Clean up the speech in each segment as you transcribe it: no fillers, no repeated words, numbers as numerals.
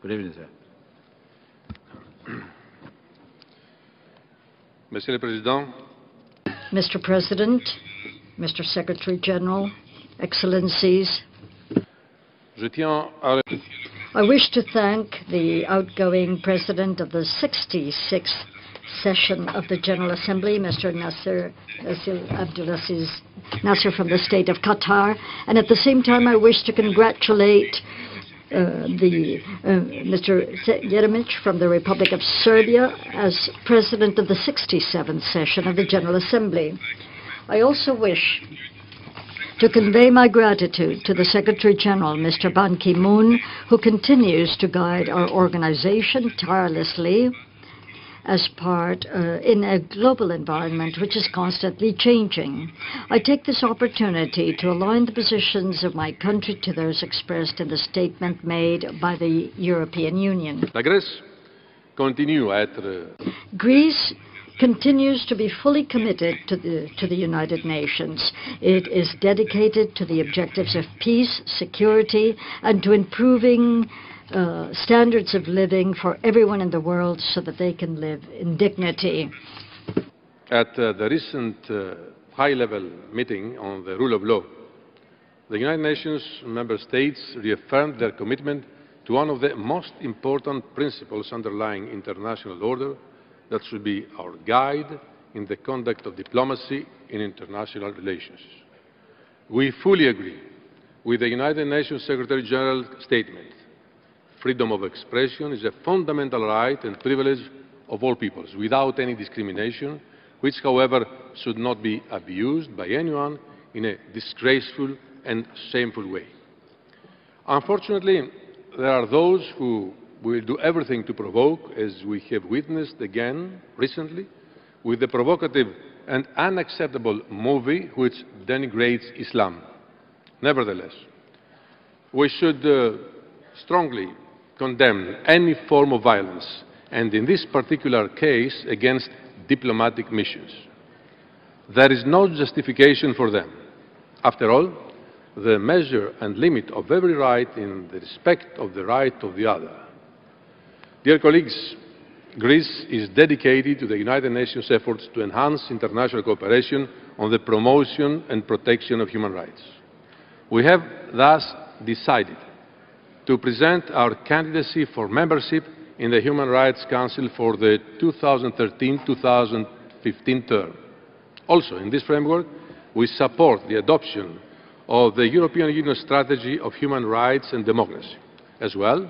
Good evening, sir. Monsieur le Président, Mr. President, Mr. Secretary General, Excellencies, je tiens à I wish to thank the outgoing President of the 66th session of the General Assembly, Mr. Nasser Abdulaziz Nasser from the state of Qatar, and at the same time I wish to congratulate Mr. Dimitris from the Republic of Serbia as President of the 67th session of the General Assembly. I also wish to convey my gratitude to the Secretary General, Mr. Ban Ki-moon, who continues to guide our organization tirelessly as part in a global environment which is constantly changing. I take this opportunity to align the positions of my country to those expressed in the statement made by the European Union. La Grèce continue à être Greece continues to be fully committed to the United Nations. It is dedicated to the objectives of peace, security, and to improving standards of living for everyone in the world so that they can live in dignity. At the recent high-level meeting on the rule of law, the United Nations member states reaffirmed their commitment to one of the most important principles underlying international order that should be our guide in the conduct of diplomacy in international relations. We fully agree with the United Nations Secretary General's statement. Freedom of expression is a fundamental right and privilege of all peoples, without any discrimination, which, however, should not be abused by anyone in a disgraceful and shameful way. Unfortunately, there are those who will do everything to provoke, as we have witnessed again recently, with the provocative and unacceptable movie which denigrates Islam. Nevertheless, we should strongly condemn any form of violence, and in this particular case, against diplomatic missions. There is no justification for them. After all, the measure and limit of every right in the respect of the right of the other. Dear colleagues, Greece is dedicated to the United Nations efforts to enhance international cooperation on the promotion and protection of human rights. We have thus decided to present our candidacy for membership in the Human Rights Council for the 2013-2015 term. Also, in this framework, we support the adoption of the European Union Strategy of Human Rights and Democracy, as well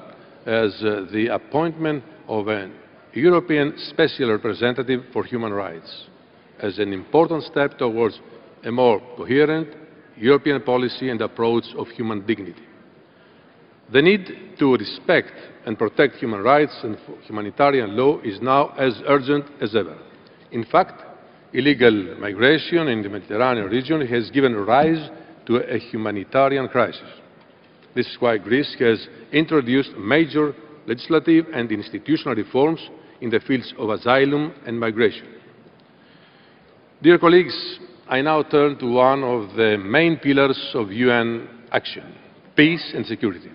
as the appointment of a European Special Representative for Human Rights, as an important step towards a more coherent European policy and approach of human dignity. The need to respect and protect human rights and humanitarian law is now as urgent as ever. In fact, illegal migration in the Mediterranean region has given rise to a humanitarian crisis. This is why Greece has introduced major legislative and institutional reforms in the fields of asylum and migration. Dear colleagues, I now turn to one of the main pillars of UN action, peace and security.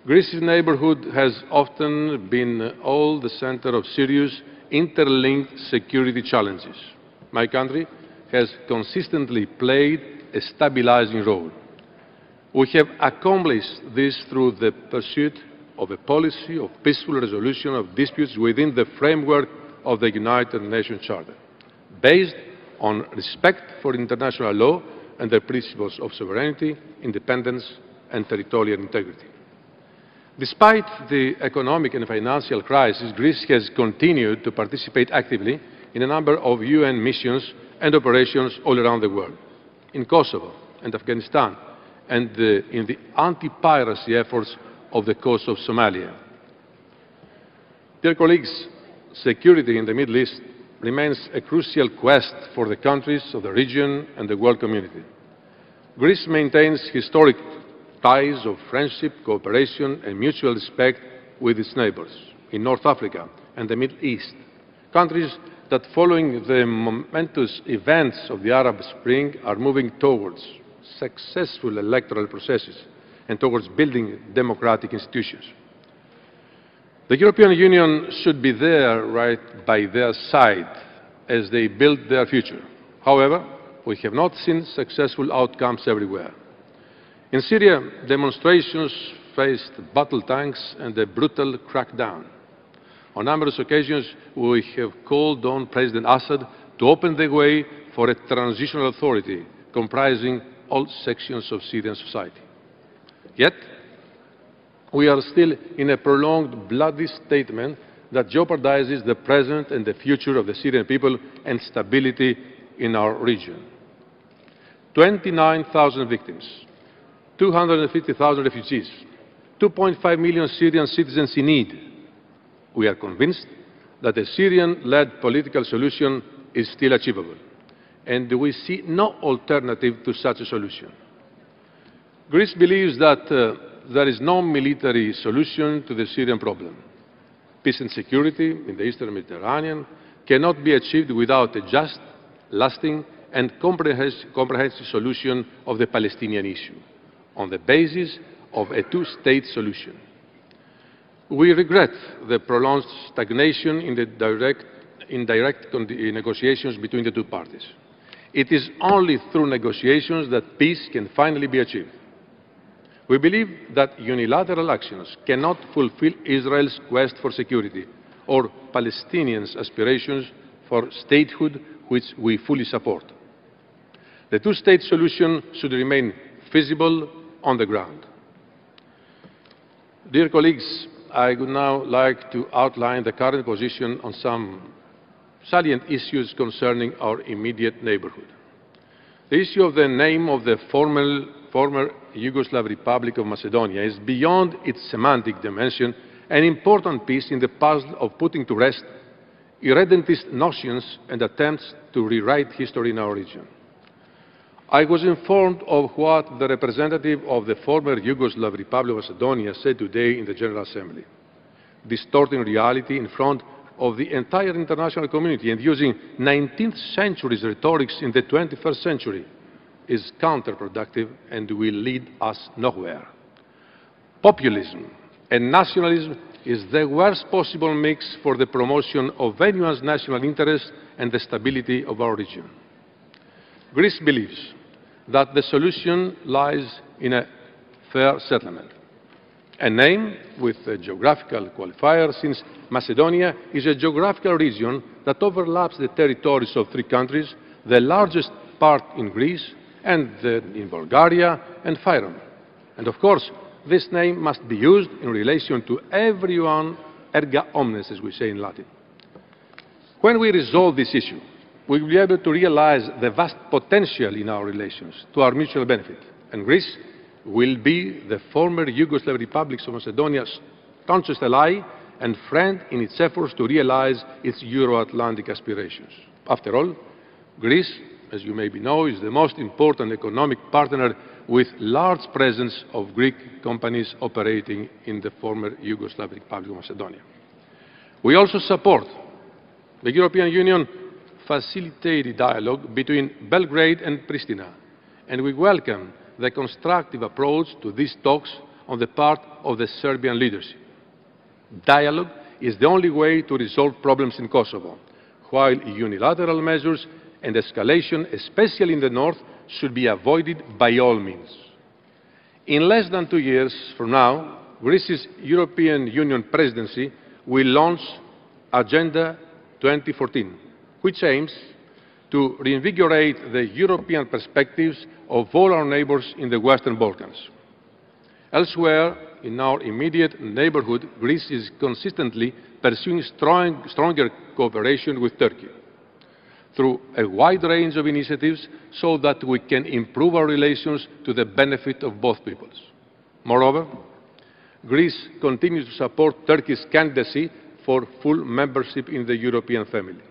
Greece's neighbourhood has often been all the centre of serious interlinked security challenges. My country has consistently played a stabilising role. We have accomplished this through the pursuit of a policy of peaceful resolution of disputes within the framework of the United Nations Charter, based on respect for international law and the principles of sovereignty, independence and territorial integrity. Despite the economic and financial crisis, Greece has continued to participate actively in a number of UN missions and operations all around the world, in Kosovo and Afghanistan, and in the anti-piracy efforts of the coast of Somalia. Dear colleagues, security in the Middle East remains a crucial quest for the countries of the region and the world community. Greece maintains historic ties of friendship, cooperation and mutual respect with its neighbours in North Africa and the Middle East, countries that, following the momentous events of the Arab Spring, are moving towards successful electoral processes and towards building democratic institutions. The European Union should be there right by their side as they build their future. However, we have not seen successful outcomes everywhere. In Syria, demonstrations faced battle tanks and a brutal crackdown. On numerous occasions, we have called on President Assad to open the way for a transitional authority comprising all sections of Syrian society. Yet, we are still in a prolonged bloody statement that jeopardizes the present and the future of the Syrian people and stability in our region. 29,000 victims, 250,000 refugees, 2.5 million Syrian citizens in need. We are convinced that a Syrian-led political solution is still achievable, and we see no alternative to such a solution. Greece believes that there is no military solution to the Syrian problem. Peace and security in the Eastern Mediterranean cannot be achieved without a just, lasting, and comprehensive solution of the Palestinian issue, on the basis of a two-state solution. We regret the prolonged stagnation in the indirect negotiations between the two parties. It is only through negotiations that peace can finally be achieved. We believe that unilateral actions cannot fulfill Israel's quest for security or Palestinians' aspirations for statehood, which we fully support. The two-state solution should remain feasible on the ground. Dear colleagues, I would now like to outline the current position on some salient issues concerning our immediate neighborhood. The issue of the name of the former Yugoslav Republic of Macedonia is beyond its semantic dimension an important piece in the puzzle of putting to rest irredentist notions and attempts to rewrite history in our region. I was informed of what the representative of the former Yugoslav Republic of Macedonia said today in the General Assembly, distorting reality in front of the entire international community and using 19th century's rhetorics in the 21st century is counterproductive and will lead us nowhere. Populism and nationalism is the worst possible mix for the promotion of anyone's national interest and the stability of our region. Greece believes that the solution lies in a fair settlement. A name with a geographical qualifier, since Macedonia is a geographical region that overlaps the territories of three countries, the largest part in Greece and in Bulgaria and Fyrom. And of course, this name must be used in relation to everyone, erga omnes, as we say in Latin. When we resolve this issue, we will be able to realize the vast potential in our relations to our mutual benefit, and Greece will be the former Yugoslav republics of Macedonia's staunchest ally and friend in its efforts to realize its Euro-Atlantic aspirations. After all, Greece, as you maybe know, is the most important economic partner with large presence of Greek companies operating in the former Yugoslav Republic of Macedonia. We also support the European Union facilitated dialogue between Belgrade and Pristina, and we welcome the constructive approach to these talks on the part of the Serbian leadership. Dialogue is the only way to resolve problems in Kosovo, while unilateral measures and escalation, especially in the north, should be avoided by all means. In less than 2 years from now, Greece's European Union presidency will launch Agenda 2014, which aims to reinvigorate the European perspectives of all our neighbours in the Western Balkans. Elsewhere, in our immediate neighbourhood, Greece is consistently pursuing stronger cooperation with Turkey through a wide range of initiatives so that we can improve our relations to the benefit of both peoples. Moreover, Greece continues to support Turkey's candidacy for full membership in the European family,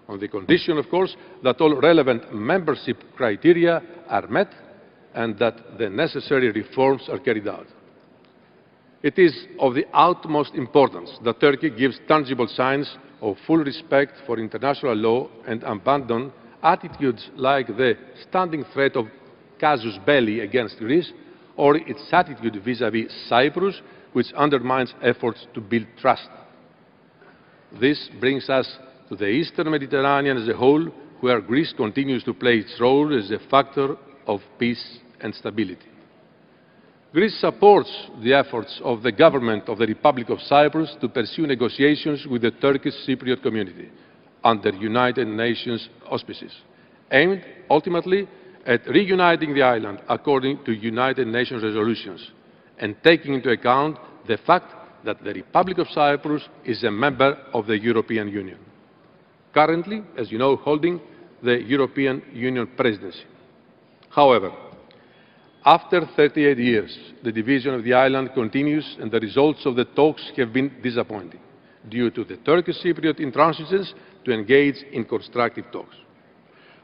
on the condition, of course, that all relevant membership criteria are met and that the necessary reforms are carried out. It is of the utmost importance that Turkey gives tangible signs of full respect for international law and abandon attitudes like the standing threat of casus belli against Greece or its attitude vis-à-vis Cyprus, which undermines efforts to build trust This brings us to the Eastern Mediterranean as a whole, where Greece continues to play its role as a factor of peace and stability. Greece supports the efforts of the government of the Republic of Cyprus to pursue negotiations with the Turkish Cypriot community under United Nations auspices, aimed ultimately at reuniting the island according to United Nations resolutions and taking into account the fact that the Republic of Cyprus is a member of the European Union, currently, as you know, holding the European Union presidency. However, after 38 years, the division of the island continues, and the results of the talks have been disappointing due to the Turkish Cypriot intransigence to engage in constructive talks.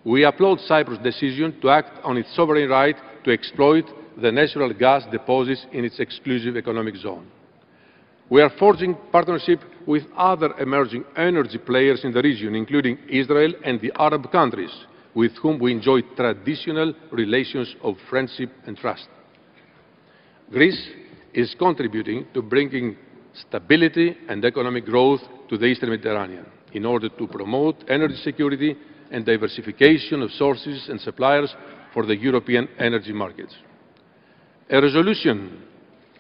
We applaud Cyprus' decision to act on its sovereign right to exploit the natural gas deposits in its exclusive economic zone. We are forging partnership with other emerging energy players in the region, including Israel and the Arab countries, with whom we enjoy traditional relations of friendship and trust. Greece is contributing to bringing stability and economic growth to the Eastern Mediterranean in order to promote energy security and diversification of sources and suppliers for the European energy markets. A resolution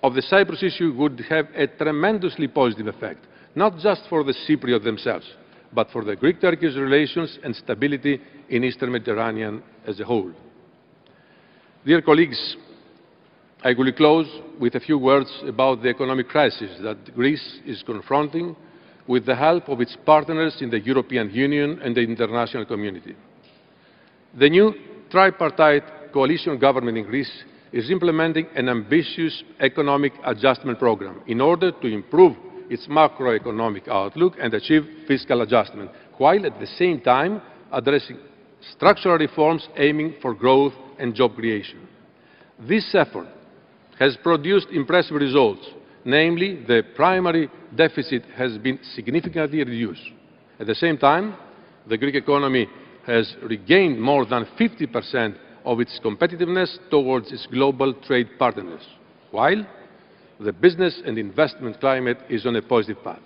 of the Cyprus issue would have a tremendously positive effect, not just for the Cypriots themselves, but for the Greek-Turkish relations and stability in Eastern Mediterranean as a whole. Dear colleagues, I will close with a few words about the economic crisis that Greece is confronting with the help of its partners in the European Union and the international community. The new tripartite coalition government in Greece is implementing an ambitious economic adjustment program in order to improve its macroeconomic outlook and achieve fiscal adjustment, while at the same time addressing structural reforms aiming for growth and job creation. This effort has produced impressive results, namely the primary deficit has been significantly reduced. At the same time, the Greek economy has regained more than 50% of its competitiveness towards its global trade partners, while the business and investment climate is on a positive path.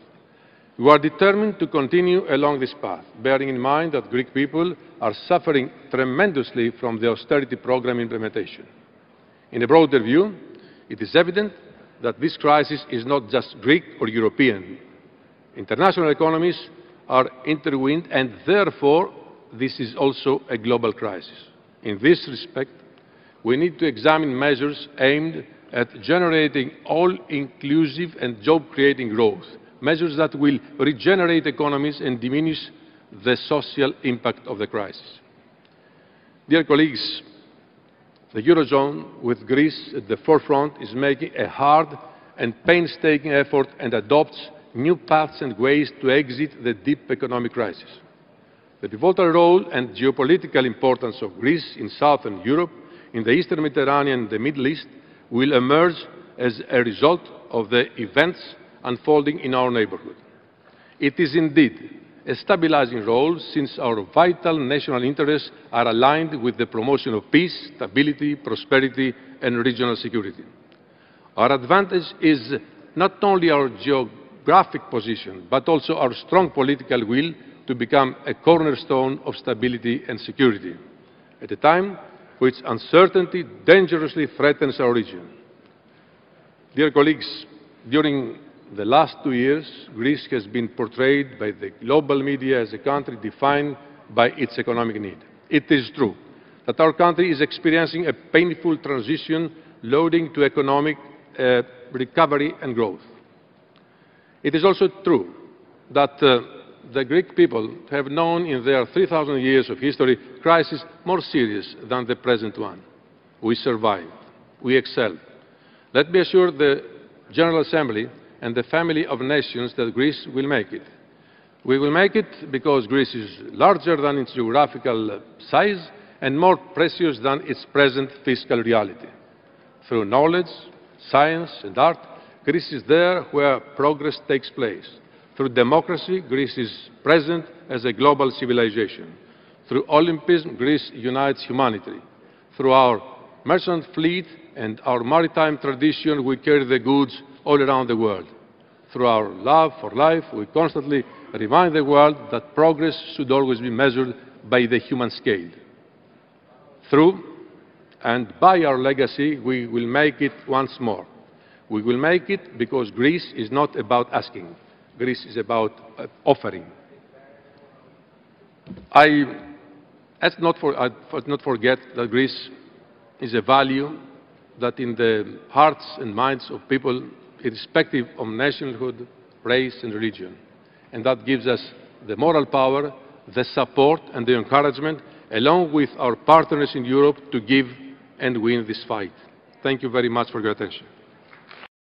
We are determined to continue along this path, bearing in mind that Greek people are suffering tremendously from the austerity program implementation. In a broader view, it is evident that this crisis is not just Greek or European. International economies are intertwined, and therefore this is also a global crisis. In this respect, we need to examine measures aimed at generating all-inclusive and job-creating growth, measures that will regenerate economies and diminish the social impact of the crisis. Dear colleagues, the Eurozone, with Greece at the forefront, is making a hard and painstaking effort and adopts new paths and ways to exit the deep economic crisis. The pivotal role and geopolitical importance of Greece in southern Europe, in the Eastern Mediterranean and the Middle East will emerge as a result of the events unfolding in our neighbourhood. It is indeed a stabilizing role, since our vital national interests are aligned with the promotion of peace, stability, prosperity and regional security. Our advantage is not only our geographic position, but also our strong political will to become a cornerstone of stability and security, at a time which uncertainty dangerously threatens our region. Dear colleagues, during the last 2 years, Greece has been portrayed by the global media as a country defined by its economic need. It is true that our country is experiencing a painful transition leading to economic recovery and growth. It is also true that the Greek people have known in their 3,000 years of history crises more serious than the present one. We survived. We excelled. Let me assure the General Assembly and the family of nations that Greece will make it. We will make it because Greece is larger than its geographical size and more precious than its present fiscal reality. Through knowledge, science and art, Greece is there where progress takes place. Through democracy, Greece is present as a global civilization. Through Olympism, Greece unites humanity. Through our merchant fleet and our maritime tradition, we carry the goods all around the world. through our love for life, we constantly remind the world that progress should always be measured by the human scale. Through and by our legacy, we will make it once more. We will make it because Greece is not about asking. Greece is about offering. Let's not forget that Greece is a value that in the hearts and minds of people, irrespective of nationalhood, race and religion. And that gives us the moral power, the support and the encouragement, along with our partners in Europe, to give and win this fight. Thank you very much for your attention.